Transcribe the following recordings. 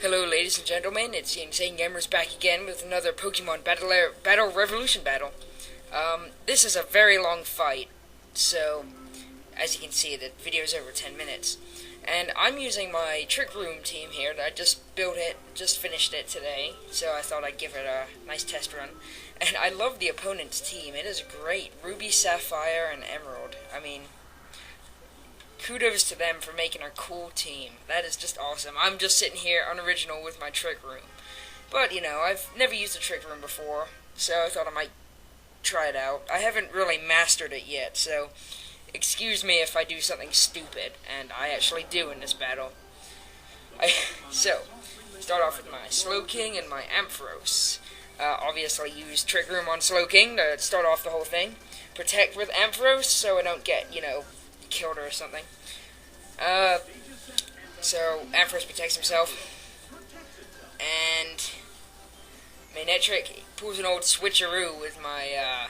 Hello ladies and gentlemen, it's the Insane Gamers back again with another Pokemon Battle Revolution battle. This is a very long fight, so as you can see the video is over 10 minutes. And I'm using my Trick Room team here. I just built it, just finished it today, so I thought I'd give it a nice test run. And I love the opponent's team, it is great. Ruby, Sapphire, and Emerald. I mean, kudos to them for making a cool team. That is just awesome. I'm just sitting here unoriginal with my Trick Room. But, you know, I've never used a Trick Room before, so I thought I might try it out. I haven't really mastered it yet, so excuse me if I do something stupid, and I actually do in this battle. So, start off with my Slowking and my Ampharos. Obviously use Trick Room on Slowking to start off the whole thing. Protect with Ampharos so I don't get, killed or something. So Ampharos protects himself, and Manectric pulls an old switcheroo with my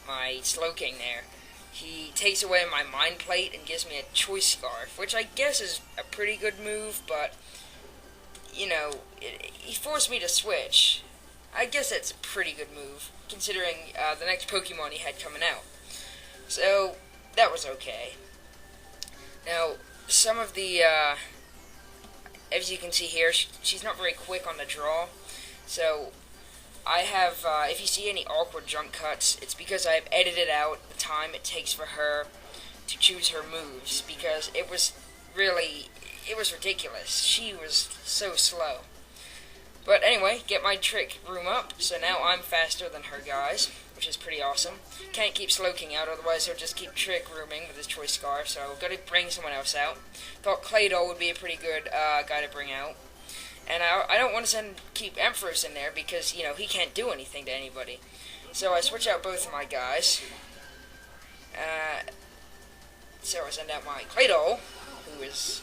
my Slowking there. He takes away my Mind Plate and gives me a Choice Scarf, which I guess is a pretty good move, but he forced me to switch. I guess that's a pretty good move, considering the next Pokemon he had coming out. So that was okay. Now, some of the, as you can see here, she's not very quick on the draw. So, I have, if you see any awkward jump cuts, it's because I've edited out the time it takes for her to choose her moves, because it was ridiculous. She was so slow. But anyway, get my Trick Room up, so now I'm faster than her guys, which is pretty awesome. Can't keep Slowking out, otherwise he'll just keep Trick Rooming with his Choice Scarf, so I've got to bring someone else out. Thought Claydol would be a pretty good guy to bring out. And I don't want to keep Ampharos in there, because, he can't do anything to anybody. So I switch out both of my guys. So I send out my Claydol, who is,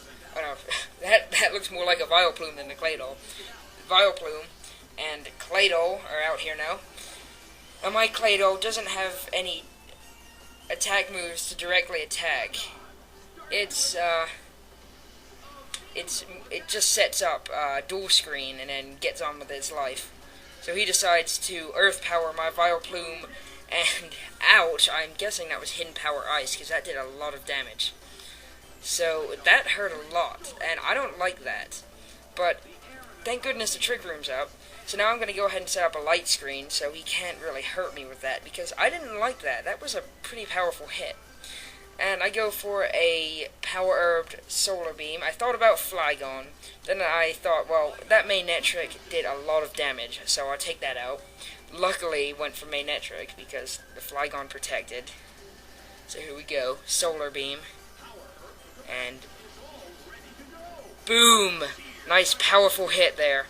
that looks more like a Vileplume than a Claydol. Vileplume and Claydol are out here now. And my Claydol doesn't have any attack moves to directly attack. It just sets up dual screen and then gets on with its life. So he decides to Earth Power my Vileplume, and ouch, I'm guessing that was Hidden Power Ice, because that did a lot of damage. So that hurt a lot, and I don't like that. But thank goodness the Trick Room's up. So now I'm going to go ahead and set up a light screen so he can't really hurt me with that, because I didn't like that. That was a pretty powerful hit. And I go for a Power-Herbed Solar Beam. I thought about Flygon. Then I thought, well, that Manectric did a lot of damage, so I'll take that out. Luckily, went for Manectric because the Flygon protected. So here we go. Solar Beam. And boom! Nice powerful hit there.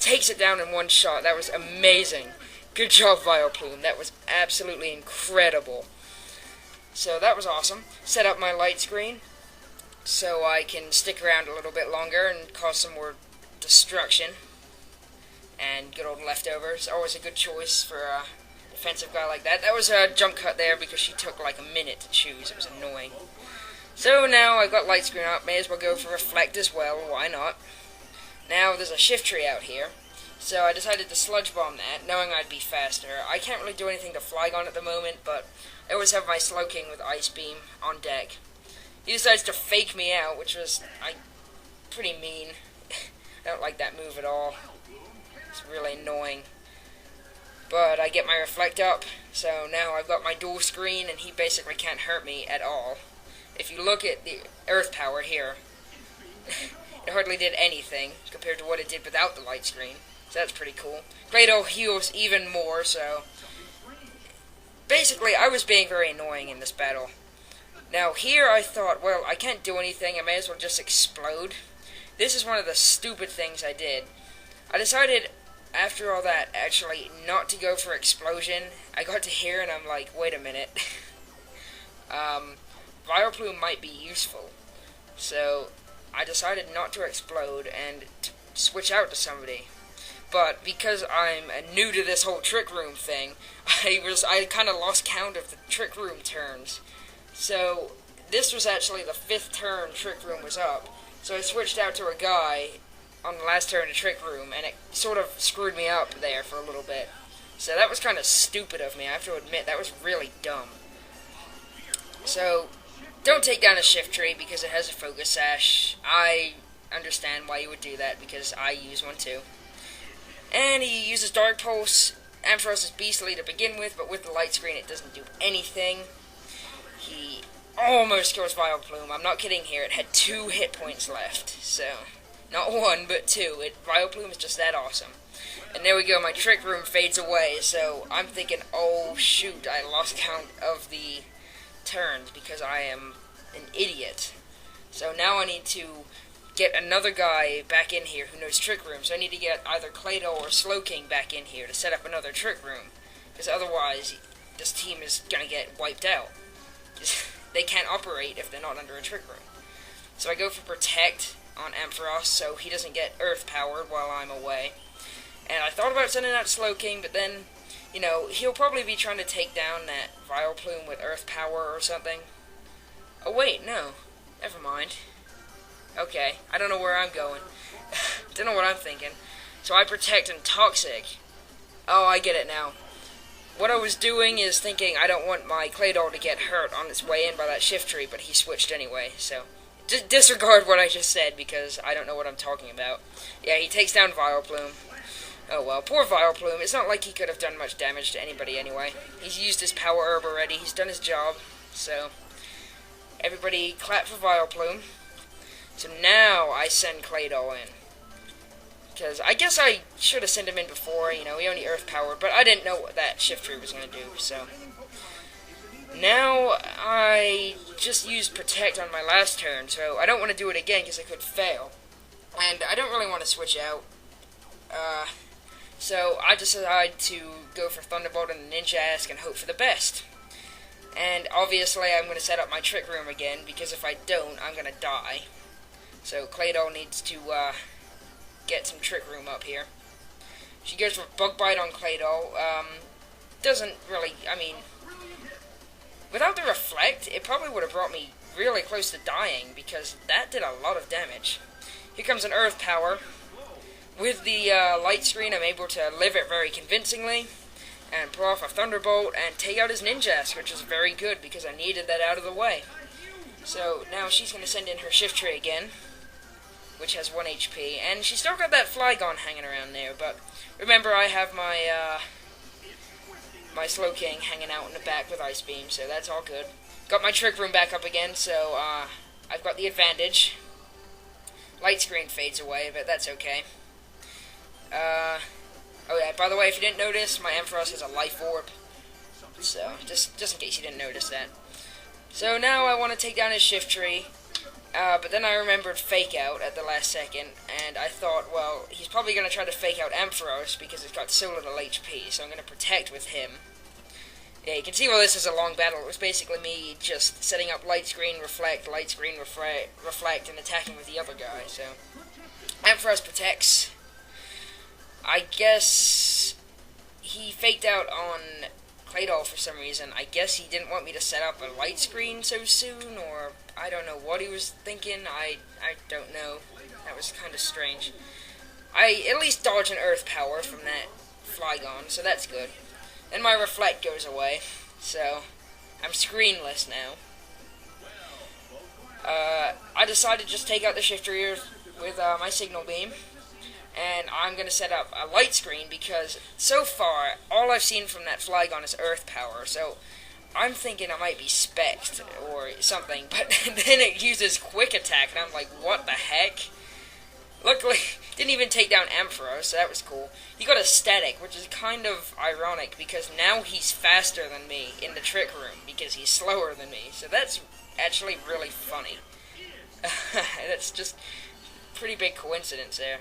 Takes it down in one shot. That was amazing. Good job, Vileplume. That was absolutely incredible. So that was awesome. Set up my light screen so I can stick around a little bit longer and cause some more destruction. And good old Leftovers. Always a good choice for a defensive guy like that. That was a jump cut there because she took like a minute to choose. It was annoying. So now I've got light screen up. May as well go for Reflect as well. Why not? Now, there's a Shiftry out here, so I decided to Sludge Bomb that, knowing I'd be faster. I can't really do anything to Flygon at the moment, but I always have my Slowking with Ice Beam on deck. He decides to fake me out, which was pretty mean. I don't like that move at all. It's really annoying. But I get my Reflect up, so now I've got my dual screen, and he basically can't hurt me at all. If you look at the Earth Power here, it hardly did anything compared to what it did without the light screen. So that's pretty cool. Claydol heals even more, so basically I was being very annoying in this battle. Now here I thought, well, I can't do anything, I may as well just explode. This is one of the stupid things I did. I decided after all that actually not to go for explosion. I got to here and I'm like, wait a minute. Vileplume might be useful. So I decided not to explode and to switch out to somebody. But because I'm new to this whole Trick Room thing, I kind of lost count of the Trick Room turns. So this was actually the 5th turn Trick Room was up. So I switched out to a guy on the last turn in the Trick Room, and it sort of screwed me up there for a little bit. So that was kind of stupid of me, I have to admit, that was really dumb. So, don't take down a shift tree because it has a focus sash. I understand why you would do that, because I use one too. And he uses Dark Pulse. Ampharos is beastly to begin with, but with the light screen it doesn't do anything. He almost kills Vileplume. I'm not kidding here, it had 2 hit points left. So, not 1, but 2. Vileplume is just that awesome. And there we go, my Trick Room fades away, so I'm thinking, oh shoot, I lost count of the turns because I am an idiot. So now I need to get another guy back in here who knows Trick Room. So I need to get either Clado or Slowking back in here to set up another Trick Room, because otherwise this team is going to get wiped out. They can't operate if they're not under a Trick Room. So I go for Protect on Ampharos so he doesn't get Earth powered while I'm away. And I thought about sending out Slowking, but then, you know, he'll probably be trying to take down that Vileplume with Earth power or something. Oh wait, no. Never mind. Okay, I don't know where I'm going. Don't know what I'm thinking. So I Protect and Toxic. Oh, I get it now. What I was doing is thinking I don't want my Claydol to get hurt on its way in by that shift tree, but he switched anyway, so disregard what I just said because I don't know what I'm talking about. Yeah, he takes down Vileplume. Oh well, poor Vileplume. It's not like he could have done much damage to anybody anyway. He's used his power herb already, he's done his job, so everybody clap for Vileplume. So now I send Claydol in. Because I guess I should have sent him in before, you know, he only Earth powered, but I didn't know what that shift tree was going to do, so. Now I just used Protect on my last turn, so I don't want to do it again because I could fail. And I don't really want to switch out. So I decided to go for Thunderbolt and Ninjask and hope for the best. And obviously I'm going to set up my Trick Room again, because if I don't, I'm going to die. So Claydol needs to get some Trick Room up here. She goes for Bug Bite on Claydol. Doesn't really, I mean, without the Reflect, it probably would have brought me really close to dying, because that did a lot of damage. Here comes an Earth Power. With the light screen, I'm able to live it very convincingly, and pull off a Thunderbolt, and take out his Ninjask, which is very good, because I needed that out of the way. So, now she's going to send in her Shift Tree again, which has 1 HP, and she's still got that Flygon hanging around there, but remember I have my, my Slowking hanging out in the back with Ice Beam, so that's all good. Got my Trick Room back up again, so, I've got the advantage. Light screen fades away, but that's okay. Oh yeah, by the way, if you didn't notice, my Ampharos has a Life Orb, so, just in case you didn't notice that. So now I want to take down his Shift Tree, but then I remembered Fake Out at the last second, and I thought, well, he's probably going to try to Fake Out Ampharos because it's got so little HP, so I'm going to Protect with him. Yeah, you can see why this is a long battle. It was basically me just setting up Light Screen, Reflect, Reflect, and attacking with the other guy, so. Ampharos protects. I guess he faked out on Claydol for some reason. I guess he didn't want me to set up a light screen so soon, or I don't know what he was thinking. I don't know. That was kind of strange. I at least dodged an Earth Power from that Flygon, so that's good. Then my Reflect goes away, so I'm screenless now. I decided to just take out the Shift Tree with my Signal Beam. And I'm going to set up a light screen because so far, all I've seen from that Flygon is Earth Power. So I'm thinking I might be specced or something. But then it uses Quick Attack and I'm like, what the heck? Luckily, didn't even take down Ampharos, so that was cool. He got a Static, which is kind of ironic because now he's faster than me in the Trick Room because he's slower than me. So that's actually really funny. That's just a pretty big coincidence there.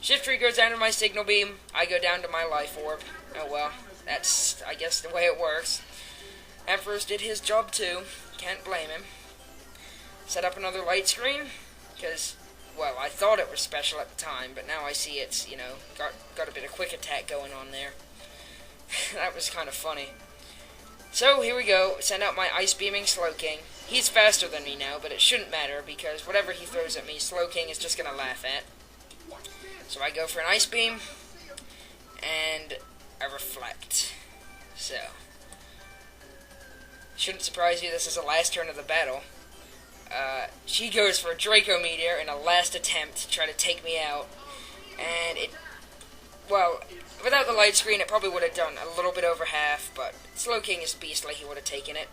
Shift Tree goes down to my Signal Beam, I go down to my Life Orb. Oh well, that's, I guess, the way it works. Ampharos did his job too, can't blame him. Set up another light screen, because, well, I thought it was special at the time, but now I see it's, you know, got a bit of Quick Attack going on there. That was kind of funny. So, here we go, send out my Ice Beaming Slowking. He's faster than me now, but it shouldn't matter, because whatever he throws at me, Slowking is just going to laugh at. So I go for an Ice Beam, and I reflect. So, shouldn't surprise you, this is the last turn of the battle. She goes for a Draco Meteor in a last attempt to try to take me out, and well, without the light screen it probably would have done a little bit over half, but Slowking is beastly, he would have taken it.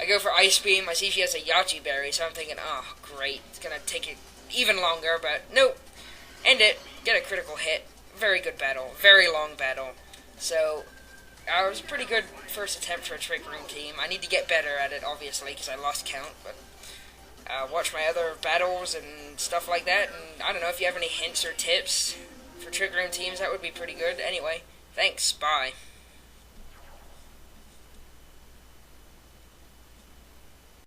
I go for Ice Beam, I see she has a Yachi Berry, so I'm thinking, oh great, it's gonna take it even longer, but nope. End it, get a critical hit. Very good battle, very long battle. So, it was a pretty good first attempt for a Trick Room team. I need to get better at it, obviously, because I lost count, but watch my other battles and stuff like that, and I don't know if you have any hints or tips for Trick Room teams, that would be pretty good. Anyway, thanks, bye.